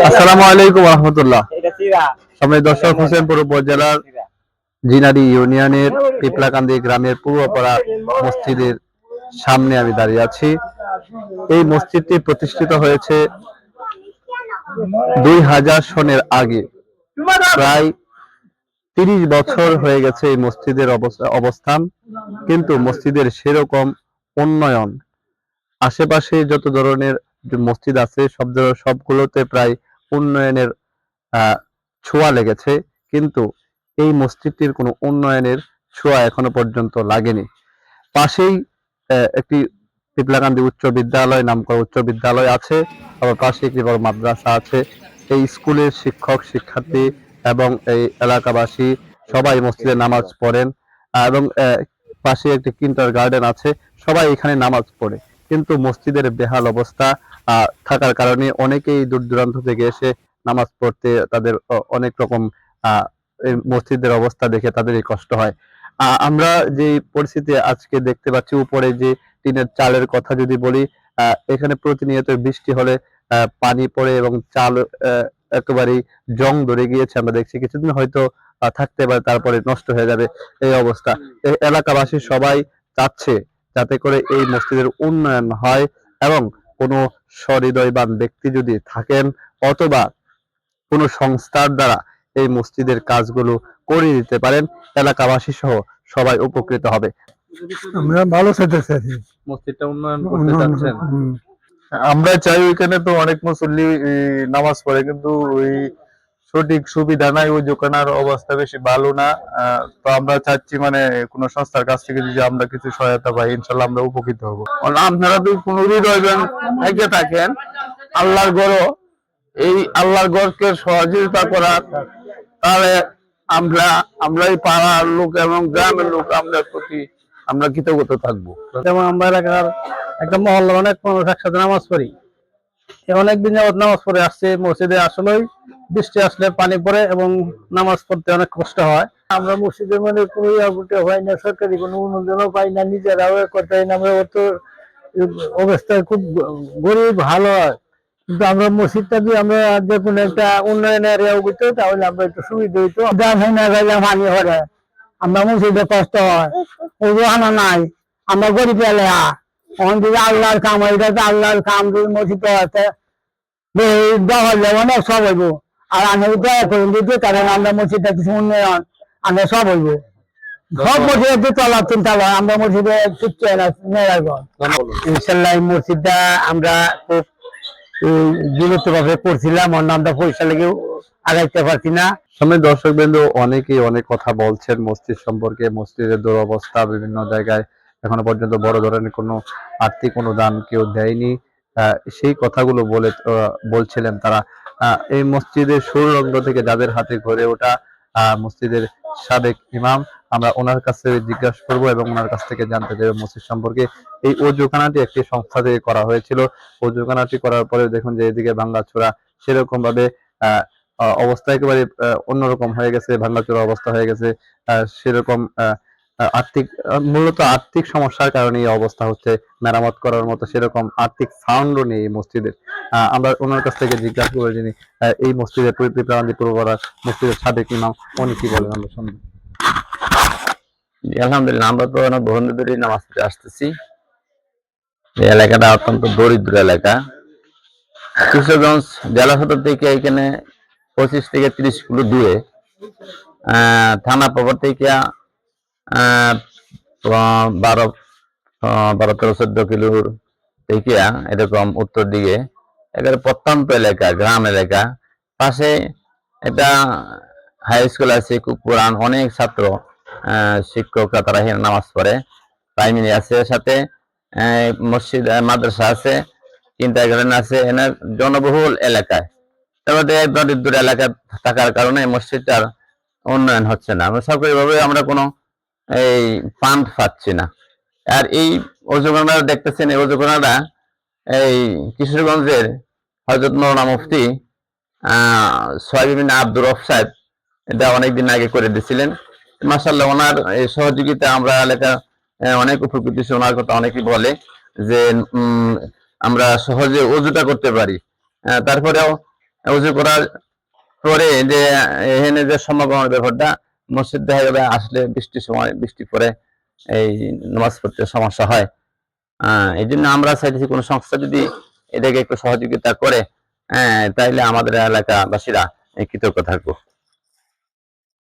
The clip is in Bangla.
আসসালামু আলাইকুম রহমতুল্লাহ। আমি দর্শক হোসেনপুর উপজেলার জিনারি ইউনিয়নের পিপলাকান্দি গ্রামের পূর্বপাড়া মসজিদের সামনে আমি দাঁড়িয়ে আছি। এই মসজিদটি প্রতিষ্ঠিত হয়েছে 2000 সনের আগে। প্রায় 30 বছর হয়ে গেছে এই মসজিদের অবস্থান, কিন্তু মসজিদের সেরকম উন্নয়ন, আশেপাশে যত ধরনের মসজিদ আছে সবগুলোতে প্রায় উন্নয়নের ছোঁয়া লেগেছে, কিন্তু এই মসজিদটির কোনো উন্নয়নের ছোঁয়া এখনো পর্যন্ত লাগেনি। পাশেই একটি পিপলাকান্দি উচ্চ বিদ্যালয়, নামকরা উচ্চ বিদ্যালয় আছে, আবার পাশে একটি বড় মাদ্রাসা আছে। এই স্কুলের শিক্ষক শিক্ষার্থী এবং এই এলাকাবাসী সবাই মসজিদে নামাজ পড়েন, এবং পাশে একটি কিন্ডার গার্ডেন আছে, সবাই এখানে নামাজ পড়ে। কিন্তু মসজিদের বেহাল অবস্থা থাকার কারণে অনেকেই দূর দূরান্ত থেকে এসে নামাজ পড়তে তাদের অনেক রকম এই মসজিদের অবস্থা দেখে তাদেরই কষ্ট হয়। আমরা যে পরিস্থিতি আজকে দেখতে পাচ্ছি, উপরে যে টিনের চালের কথা যদি বলি, এখানে প্রতিনিয়ত বৃষ্টি হলে পানি পড়ে এবং চাল একেবারেই জং ধরে গিয়েছে। আমরা দেখছি কিছুদিন হয়তো থাকতে পারে, তারপরে নষ্ট হয়ে যাবে এই অবস্থা। এলাকাবাসী সবাই চাচ্ছে যাতে করে এই মসজিদের উন্নয়ন হয়, এবং কোনো সহৃদয়বান ব্যক্তি যদি থাকেন অথবা কোনো সংস্থার দ্বারা এই মসজিদের কাজগুলো করে দিতে পারেন, এলাকাবাসী সহ সবাই উপকৃত হবে। আমরা ভালো চাইতেছি, মসজিদটা উন্নয়ন করতে চাচ্ছেন? আমরা চাই। ওইখানে তো অনেক মুসল্লি নামাজ পড়ে, কিন্তু ওই সঠিক সুবিধা নাই, ওই দোকানের অবস্থা বেশি ভালো না। তো আমরা চাচ্ছি মানে কোন সংস্থার কাছ থেকে যদি আমরা কিছু সহায়তা পাই, ইনশাল্লাহ আমরা উপকৃত হবো। আপনারা তো কোনো হৃদয়বান থেকে থাকেন, আল্লাহর গড়, এই আল্লাহর গড়কে সহযোগিতা করার, তাহলে আমরা এই পাড়ার লোক এবং গ্রামের লোক আমরা প্রতি আমরা কৃতজ্ঞ থাকবো। যেমন আমরা এলাকার একটা মহল্লার অনেক মানুষ একসাথে নামাজ পড়ি, অনেকদিন যাবত নামাজ পড়ে আসছে। মসজিদে আসলেই বৃষ্টি আসলে পানি পড়ে এবং নামাজ পড়তে অনেক কষ্ট হয়। আমরা মসজিদে মানে কোনো হয় না, সরকারি কোনো অনুদানও পাই না, নিজেরাও করতে হয় না। আমরা তো অবস্থা খুব গরিব, ভালো হয়, কিন্তু আমরা মসজিদটা দিয়ে আমরা যে কোনো একটা উন্নয়নের হইতো, তাহলে আমরা একটু সুবিধা হইতো। না গেলে পানি হরে, আমরা মসজিদে কষ্ট হয়, ওজোহানা নাই, আমরা গরিব এলাকা। আল্লাহর কাম, এটা তো আল্লাহর কাম, মসজিদ আছে অনেক সব হইব। আর আমি দয়া করুন দিতে, কারণ আমরা মসজিদটা কিছু উন্নয়ন আমরা সব হইব। সব মসজিদে চলার চিন্তা হয়, আমরা মসজিদে ইনশাল্লাহ এই মসজিদটা আমরা খুব বিরত ভাবে করছিলাম, অন্য আমরা পয়সা লেগে আগাইতে পারছি না। সামনে দর্শক বিন্দু অনেকেই অনেক কথা বলছেন মসজিদ সম্পর্কে, মসজিদের দুরবস্থা, বিভিন্ন জায়গায় এখনো পর্যন্ত বড় ধরনের কোনো আর্থিক অনুদান কেউ দেয়নি। সেই কথাগুলো বলছিলেন তারা। এই মসজিদের শুরুলগ্ন থেকে যাদের হাতে গড়ে ওঠা মসজিদের সাবেক ইমাম, আমরা ওনার কাছে জিজ্ঞাসা করব এবং ওনার কাছ থেকে জানতে চাইব মসজিদ সম্পর্কে। এই ওজুখানাটি একটি সংস্থা থেকে করা হয়েছিল। ওজুখানাটি করার পরে দেখুন যে এদিকে ভাঙ্গাচোরা, সেরকম ভাবে অবস্থা একেবারে অন্যরকম হয়ে গেছে, ভাঙ্গাচোরা অবস্থা হয়ে গেছে। সেরকম মূলত আর্থিক সমস্যার কারণে এই অবস্থা হচ্ছে। মেরামত করার মতো সেরকম আর্থিক ফান্ডও নেই এই মসজিদের। আমরা ওনার কাছ থেকে জিজ্ঞাসা করে যিনি এই মসজিদের পিপলাকান্দি পূর্বপাড়া মসজিদের সাবেক ইমাম, উনি কি বলেন আমরা শুনবো। আলহামদুলিল্লাহ, আমরা তো অনেক বহুদিন ধরে নামাজ পড়ে আসতেছি। এই এলাকাটা অত্যন্ত দরিদ্র এলাকা। কিশোরগঞ্জ জেলা সদর থেকে এখানে 25 থেকে 30 কিলো দূরে, থানা প্রপার থেকে 12-13-14 কিলোর থেকে এরকম উত্তর দিকে একেবারে প্রত্যন্ত এলাকা, গ্রাম এলাকা। পাশে এটা হাই স্কুল আছে, খুব পুরান, অনেক ছাত্র শিক্ষকরা তারা এখানে নামাজ পড়ে। প্রাইমারি আছে, সাথে মসজিদ মাদ্রাসা আছে, কিন্ডারগার্টেন আছে। এনার জনবহুল এলাকায়, তারপরে দরিদ্র এলাকা থাকার কারণে মসজিদটার উন্নয়ন হচ্ছে না। আমরা সরকারিভাবে আমরা কোনো এই ফান্ড পাচ্ছি না। আর এই অজুখানা দেখতেছেন, এই অজুখানাটা এই কিশোরগঞ্জের হযরত মাওলানা মুফতি সোহাইব আব্দুর রব সাহেব এটা অনেকদিন আগে করে দিয়েছিলেন। মাশাআল্লাহ, ওনার এই সহযোগিতা আমরা এলাকা অনেক উপকৃত হয়েছি। ওনার কথা অনেকেই বলে যে আমরা সহজে অজুটা করতে পারি। তারপরেও অজু করার পরে যে এখানে যে সমাগমের ব্যাপারটা, মসজিদ দেখা যাবে আসলে বৃষ্টির সময় বৃষ্টি পরে এই নামাজ পড়তে সমস্যা হয়। এই জন্য আমরা চাইতেছি কোনো সংস্থা যদি এটাকে একটু সহযোগিতা করে, তাইলে আমাদের এলাকাবাসীরা কৃতজ্ঞ থাকবো।